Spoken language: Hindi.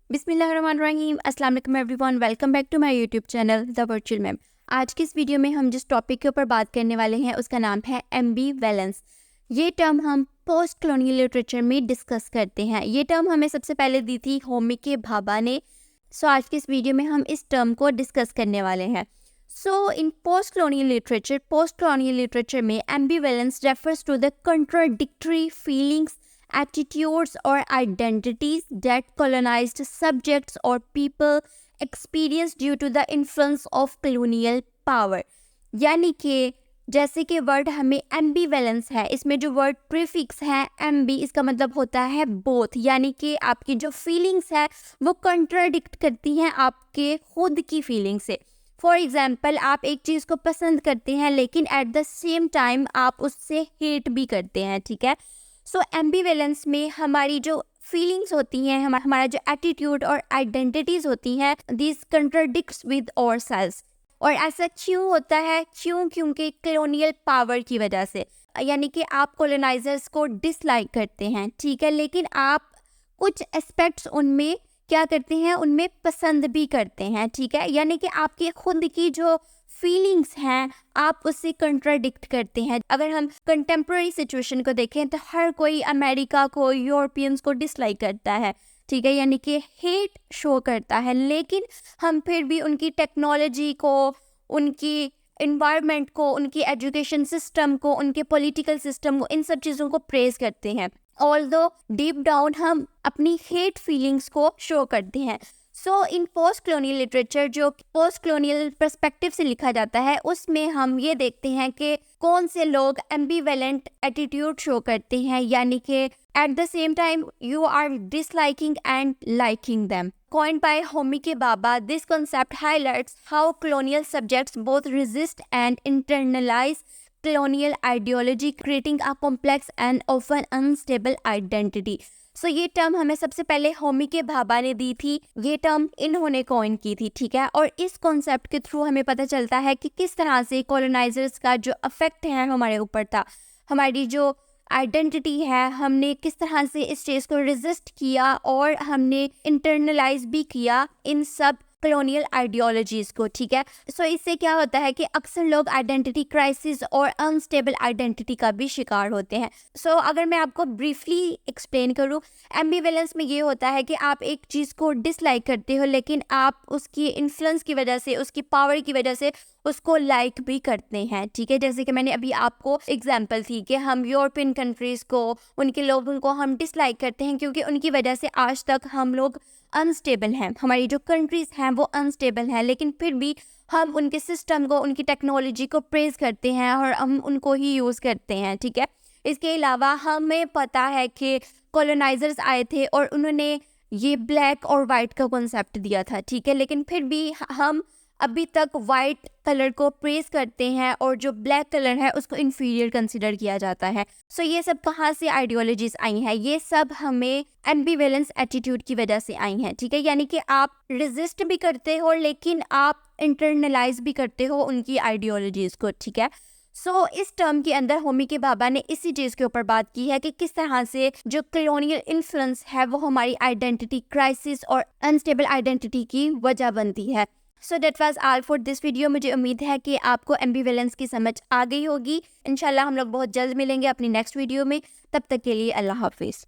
बिस्मिल्लाहिर्रहमानिर्रहीम, अस्सलाम वालेकुम everyone, welcome back to my YouTube channel the virtual ma'am. आज की इस वीडियो में हम जिस टॉपिक के ऊपर बात करने वाले हैं उसका नाम है एम्बीवैलेंस। ये टर्म हम पोस्ट कॉलोनियल लिटरेचर में डिस्कस करते हैं। ये टर्म हमें सबसे पहले दी थी होमी के भाभा ने। आज की इस वीडियो में हम इस टर्म को डिस्कस करने वाले हैं। इन पोस्ट कॉलोनियल लिटरेचर में ambivalence refers to the contradictory feelings, attitudes or identities that colonized subjects or people experience due to the influence of colonial power। यानी कि जैसे कि वर्ड हमें एम्बीवैलेंस है, इसमें जो वर्ड प्रीफिक्स है एम्बी, इसका मतलब होता है बोथ, यानी कि आपकी जो फीलिंग्स है वो कंट्राडिक्ट करती हैं आपके खुद की फीलिंग से। फॉर एग्जाम्पल, आप एक चीज़ को पसंद करते हैं लेकिन एट द सेम टाइम आप उससे हेट भी करते हैं, ठीक है। एम्बीवैलेंस में हमारी जो फीलिंग्स होती हैं, हमारा जो एटीट्यूड और आइडेंटिटीज होती हैं, दिस कंट्राडिक्ट्स विद आवरसेल्व्स। और ऐसा क्यों होता है? क्योंकि कॉलोनियल पावर की वजह से, यानी कि आप कॉलोनाइजर्स को डिसलाइक करते हैं, ठीक है, लेकिन आप कुछ एस्पेक्ट्स उनमें क्या करते हैं, उनमें पसंद भी करते हैं, ठीक है। यानी कि आपकी खुद की जो फीलिंग्स हैं आप उससे कंट्राडिक्ट करते हैं। अगर हम कंटेम्प्रेरी सिचुएशन को देखें तो हर कोई अमेरिका को, यूरोपियंस को डिसलाइक करता है, ठीक है, यानी कि हेट शो करता है, लेकिन हम फिर भी उनकी टेक्नोलॉजी को, उनकी इन्वायरमेंट को, उनकी एजुकेशन सिस्टम को, उनके पॉलिटिकल सिस्टम को, इन सब चीज़ों को प्रेज करते हैं। ऑल्दो डीप डाउन हम अपनी हेट फीलिंग्स को शो करते हैं। इन पोस्ट कॉलोनियल लिटरेचर, जो पोस्ट कॉलोनियल पर्सपेक्टिव से लिखा जाता है, उसमें हम ये देखते हैं कि कौन से लोग एम्बीवैलेंट एटीट्यूड शो करते हैं, यानी कि at the same time you are disliking and liking them. Coined by Homi K Bhabha, this concept highlights how colonial subjects both resist and internalize colonial ideology, creating a complex and often unstable identity। ये टर्म हमें सबसे पहले होमी के भाभा ने दी थी, ये टर्म इन्होंने कॉइन की थी, ठीक है। और इस कॉन्सेप्ट के थ्रू हमें पता चलता है कि किस तरह से कॉलोनाइजर्स का जो अफेक्ट है हमारे ऊपर था, हमारी जो आइडेंटिटी है, हमने किस तरह से इस चीज़ को रेजिस्ट किया और हमने इंटरनलाइज भी किया इन सब कॉलोनियल आइडियोलॉजीज़ को, ठीक है। इससे क्या होता है कि अक्सर लोग आइडेंटिटी क्राइसिस और अनस्टेबल आइडेंटिटी का भी शिकार होते हैं। अगर मैं आपको ब्रीफली एक्सप्लेन करूँ, एम्बीवैलेंस में ये होता है कि आप एक चीज़ को डिसलाइक करते हो लेकिन आप उसकी इन्फ्लुएंस की वजह से, उसकी पावर की वजह से उसको लाइक भी करते हैं, ठीक है। जैसे कि मैंने अभी आपको एग्जांपल थी कि हम यूरोपियन कंट्रीज़ को, उनके लोगों को हम डिसलाइक करते हैं क्योंकि उनकी वजह से आज तक हम लोग अनस्टेबल हैं, हमारी जो कंट्रीज़ हैं वो अनस्टेबल हैं, लेकिन फिर भी हम उनके सिस्टम को, उनकी टेक्नोलॉजी को प्रेज करते हैं और हम उनको ही यूज़ करते हैं, ठीक है। इसके अलावा हमें पता है कि कॉलोनाइजर्स आए थे और उन्होंने ये ब्लैक और वाइट का कॉन्सेप्ट दिया था, ठीक है, लेकिन फिर भी हम अभी तक वाइट कलर को प्रेज करते हैं और जो ब्लैक कलर है उसको इन्फीरियर कंसिडर किया जाता है। ये सब कहाँ से आइडियोलॉजीज आई हैं? ये सब हमें एम्बीवैलेंस एटीट्यूड की वजह से आई हैं, ठीक है। यानी कि आप रेजिस्ट भी करते हो लेकिन आप इंटरनलाइज भी करते हो उनकी आइडियोलॉजीज को, ठीक है। इस टर्म के अंदर होमी के भाभा ने इसी चीज़ के ऊपर बात की है कि किस तरह से जो कॉलोनियल इन्फ्लुएंस है वो हमारी आइडेंटिटी क्राइसिस और अनस्टेबल आइडेंटिटी की वजह बनती है। That was all for this video. मुझे उम्मीद है कि आपको एम्बीवैलेंस की समझ आ गई होगी। इंशाल्लाह हम लोग बहुत जल्द मिलेंगे अपनी नेक्स्ट वीडियो में। तब तक के लिए अल्लाह हाफिज़।